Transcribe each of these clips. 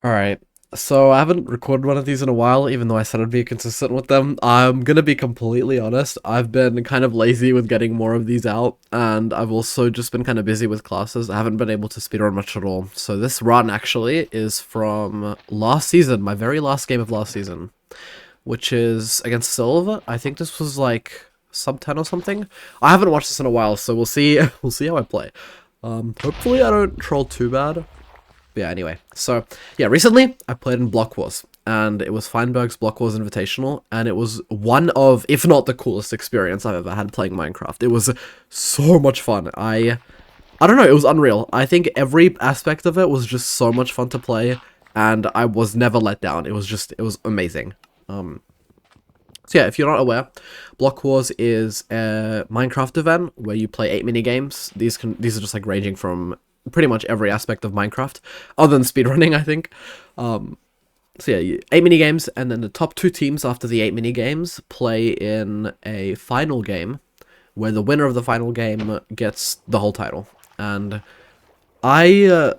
Alright, so I haven't recorded one of these in a while, even though I said I'd be consistent with them. I'm gonna be completely honest, I've been kind of lazy with getting more of these out, and I've also just been kind of busy with classes. I haven't been able to speedrun much at all. So this run, actually, is from last season, my very last game of last season, which is against Silver. I think this was like sub 10 or something. I haven't watched this in a while, so we'll see. We'll see how I play. Hopefully I don't troll too bad. But yeah, anyway. So, yeah, recently I played in Blockwars, and it was Feinberg's Blockwars Invitational, and it was one of, if not the coolest experience I've ever had playing Minecraft. It was so much fun. I don't know, it was unreal. I think every aspect of it was just so much fun to play, and I was never let down. It was amazing. So yeah, if you're not aware, Block Wars is a Minecraft event where you play 8 minigames. These are just like ranging from pretty much every aspect of Minecraft, other than speedrunning, I think. So yeah, 8 minigames, and then the top 2 teams after the 8 minigames play in a final game, where the winner of the final game gets the whole title. And oh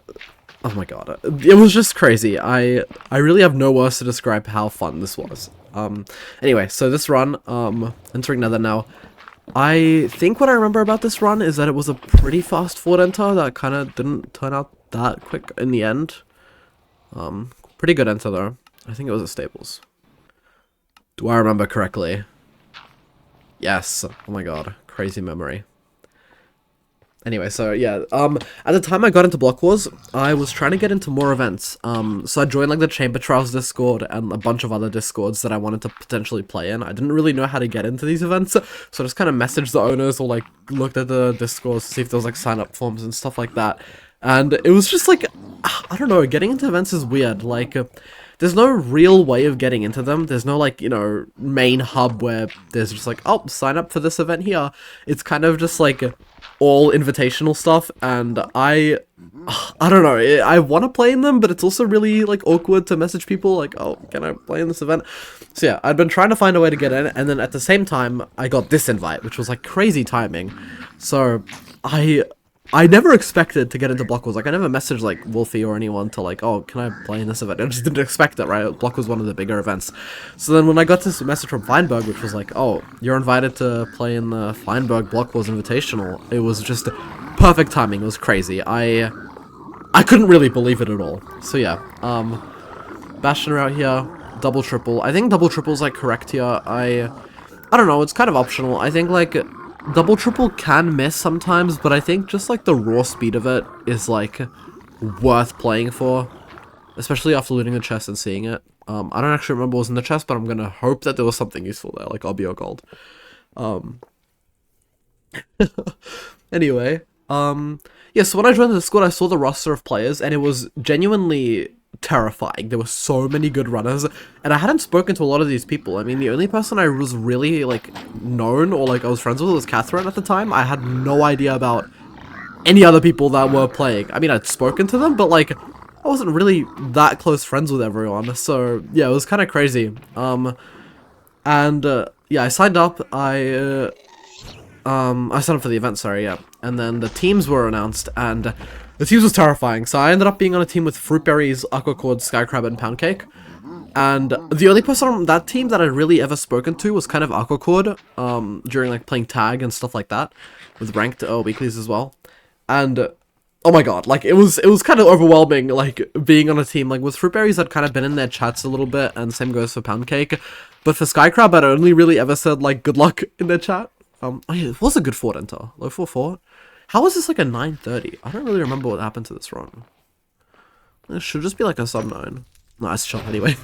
my god, it was just crazy. I really have no words to describe how fun this was. Anyway, so this run, entering Nether now. I think what I remember about this run is that it was a pretty fast forward enter that kind of didn't turn out that quick in the end. Pretty good enter though. I think it was at Stables. Do I remember correctly? Yes. Oh my god, crazy memory. Anyway, so yeah, at the time I got into Block Wars, I was trying to get into more events. So I joined like the Chamber Trials Discord and a bunch of other Discords that I wanted to potentially play in. I didn't really know how to get into these events, so I just kind of messaged the owners or like looked at the Discords to see if there was like sign up forms and stuff like that. And it was just like, I don't know, getting into events is weird. Like, there's no real way of getting into them. There's no like, you know, main hub where there's just like, oh, sign up for this event here. It's kind of just like all invitational stuff, and I don't know, I want to play in them, but it's also really like awkward to message people like, oh, can I play in this event? So yeah, I'd been trying to find a way to get in, and then at the same time I got this invite, which was like crazy timing. So I never expected to get into Block Wars. Like, I never messaged, like, Wolfie or anyone to, like, oh, can I play in this event? I just didn't expect it, right? Block was one of the bigger events. So then when I got this message from Feinberg, which was like, oh, you're invited to play in the Feinberg Block Wars Invitational, it was just perfect timing. It was crazy. I couldn't really believe it at all. So yeah, Bastion are out here, double triple. I think double triple's, like, correct here. I don't know, it's kind of optional. I think, like, double triple can miss sometimes, but I think just like the raw speed of it is like worth playing for, especially after looting the chest and seeing it. I don't actually remember what was in the chest, but I'm gonna hope that there was something useful there, like RB or gold. Anyway, yeah, so when I joined the Discord, I saw the roster of players, and it was genuinely terrifying. There were so many good runners, and I hadn't spoken to a lot of these people. I mean, the only person I was really, like, known or, like, I was friends with was Catherine at the time. I had no idea about any other people that were playing. I mean, I'd spoken to them, but, like, I wasn't really that close friends with everyone, so, yeah, it was kind of crazy. Yeah, I signed up. I signed up for the event, sorry, yeah. And then the teams were announced, and the teams was terrifying. So I ended up being on a team with Fruitberries, Aquacord, Skycrab, and Poundcake. And the only person on that team that I'd really ever spoken to was kind of Aquacord, during like playing tag and stuff like that, with ranked weeklies as well. And oh my god, like it was kind of overwhelming, like being on a team. Like with Fruitberries, I'd kind of been in their chats a little bit, and same goes for Poundcake. But for Skycrab, I'd only really ever said like good luck in their chat. Oh yeah, it was a good fort enter, low 4-4. How was this like a 930? I don't really remember what happened to this run. It should just be like a sub 9. Nice shot anyway.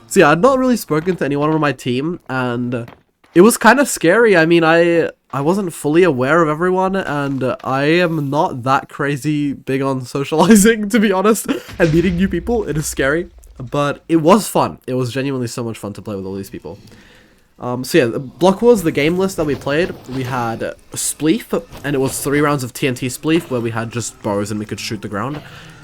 So yeah, I'd not really spoken to anyone on my team, and it was kind of scary. I mean, I wasn't fully aware of everyone, and I am not that crazy big on socializing, to be honest, and meeting new people. It is scary, but it was fun. It was genuinely so much fun to play with all these people. So yeah, Block Wars, the game list that we played, we had Spleef, and it was 3 rounds of TNT Spleef, where we had just bows and we could shoot the ground.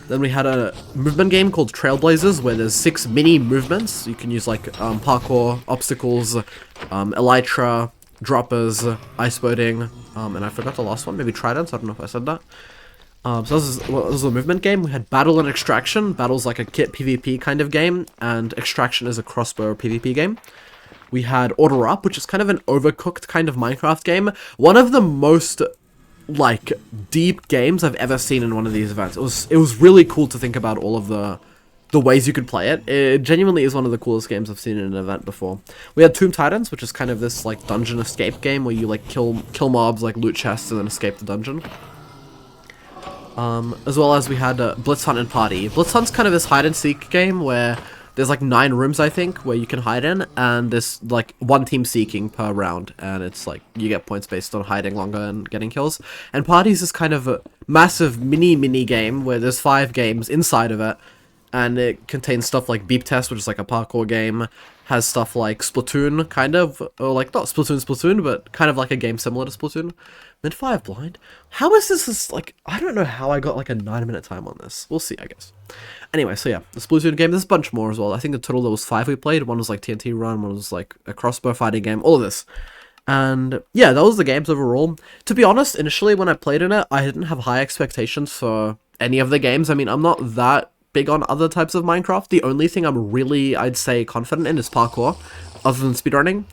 Then we had a movement game called Trailblazers, where there's 6 mini movements. You can use like parkour, obstacles, elytra, droppers, ice boating, and I forgot the last one, maybe tridents, I don't know if I said that. So this was a movement game. We had Battle and Extraction. Battle's like a kit PvP kind of game, and Extraction is a crossbow PvP game. We had Order Up, which is kind of an overcooked kind of Minecraft game. One of the most, like, deep games I've ever seen in one of these events. It was really cool to think about all of the ways you could play it. It genuinely is one of the coolest games I've seen in an event before. We had Tomb Titans, which is kind of this, like, dungeon escape game where you, like, kill mobs, like, loot chests, and then escape the dungeon. As well as we had Blitz Hunt and Party. Blitz Hunt's kind of this hide-and-seek game where there's like 9 rooms, I think, where you can hide in, and there's like 1 team seeking per round, and it's like you get points based on hiding longer and getting kills. And Parties is kind of a massive mini game where there's 5 games inside of it, and it contains stuff like Beep Test, which is like a parkour game, has stuff like Splatoon, kind of, or like not Splatoon, but kind of like a game similar to Splatoon. Mid 5 blind. How is this like, I don't know how I got like a 9-minute time on this. We'll see, I guess. Anyway, so yeah, the Splatoon game, there's a bunch more as well. I think in total there was 5 we played. One was like TNT Run, one was like a crossbow fighting game, all of this. And yeah, that was the games overall. To be honest, initially when I played in it, I didn't have high expectations for any of the games. I mean, I'm not that big on other types of Minecraft. The only thing I'm really, I'd say, confident in is parkour, other than speedrunning.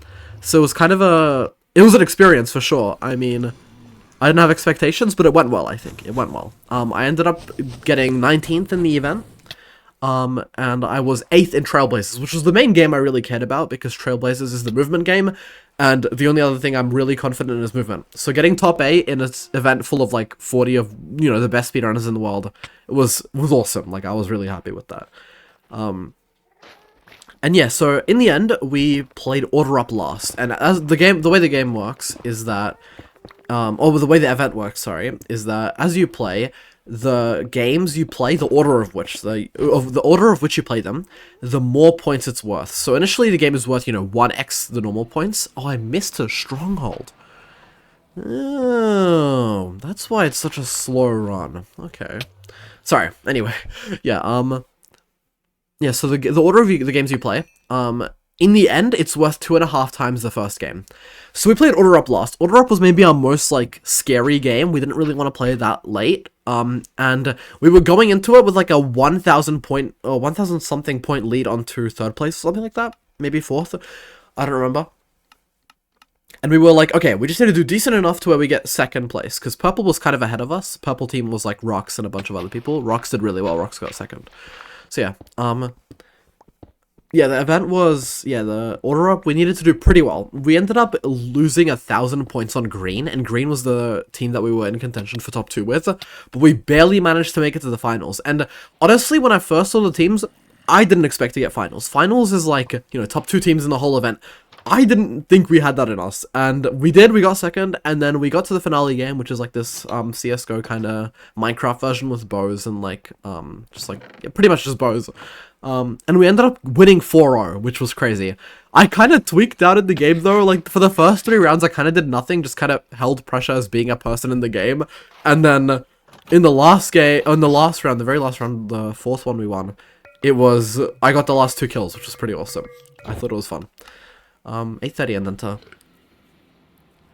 So it was kind of it was an experience for sure. I mean, I didn't have expectations, but it went well, I think. It went well. I ended up getting 19th in the event, and I was 8th in Trailblazers, which was the main game I really cared about, because Trailblazers is the movement game, and the only other thing I'm really confident in is movement. So getting top 8 in an event full of, like, 40 of, you know, the best speedrunners in the world was awesome. Like, I was really happy with that. And yeah, so in the end, we played Order Up last, and as the way the game works is that or the way the event works, sorry, is that as you play, the games you play, the order of which you play them, the more points it's worth. So initially the game is worth, you know, 1x the normal points. Oh, I missed a stronghold. Oh, that's why it's such a slow run. Okay. Sorry. Anyway, yeah, yeah, so the order of the games you play, in the end, it's worth 2.5 times the first game. So we played Order Up last. Order Up was maybe our most, like, scary game. We didn't really want to play that late. And we were going into it with, like, a 1,000 point, or 1,000 something point lead onto 3rd place, or something like that. Maybe 4th. I don't remember. And we were like, okay, we just need to do decent enough to where we get 2nd place. Because Purple was kind of ahead of us. Purple team was, like, Rox and a bunch of other people. Rox did really well. Rox got 2nd. So, yeah. Yeah, the event was, yeah, the Order Up, we needed to do pretty well. We ended up losing 1,000 points on Green, and Green was the team that we were in contention for top 2 with, but we barely managed to make it to the finals. And honestly, when I first saw the teams, I didn't expect to get finals. Finals is like, you know, top 2 teams in the whole event. I didn't think we had that in us, and we did. We got 2nd, and then we got to the finale game, which is like this CSGO kind of Minecraft version with bows and like, just like, yeah, pretty much just bows. And we ended up winning 4-0, which was crazy. I kind of tweaked out in the game though, like for the first 3 rounds I kind of did nothing, just kind of held pressure as being a person in the game, and then in the last game, in the last round, the very last round, the 4th one we won, I got the last 2 kills, which was pretty awesome. I thought it was fun. 8:30 and then to...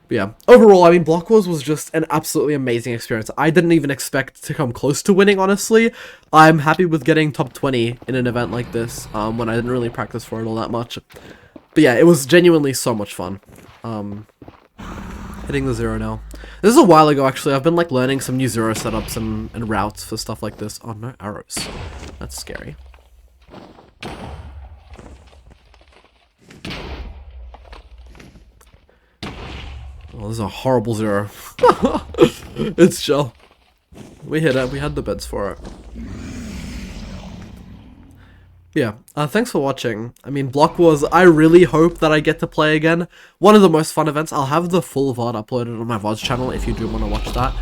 But yeah, overall, I mean, Blockwars was just an absolutely amazing experience. I didn't even expect to come close to winning, honestly. I'm happy with getting top 20 in an event like this, when I didn't really practice for it all that much. But yeah, it was genuinely so much fun. Hitting the 0 now. This is a while ago, actually. I've been, like, learning some new 0 setups and routes for stuff like this. Oh, no arrows. That's scary. Oh, this is a horrible 0. It's chill. We hit it. We had the bids for it. Yeah, thanks for watching. I mean, Blockwars, I really hope that I get to play again. One of the most fun events. I'll have the full VOD uploaded on my VODs channel if you do want to watch that.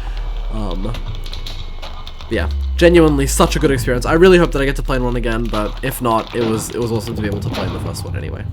Yeah, genuinely such a good experience. I really hope that I get to play in one again, but if not, it was awesome to be able to play in the first one anyway.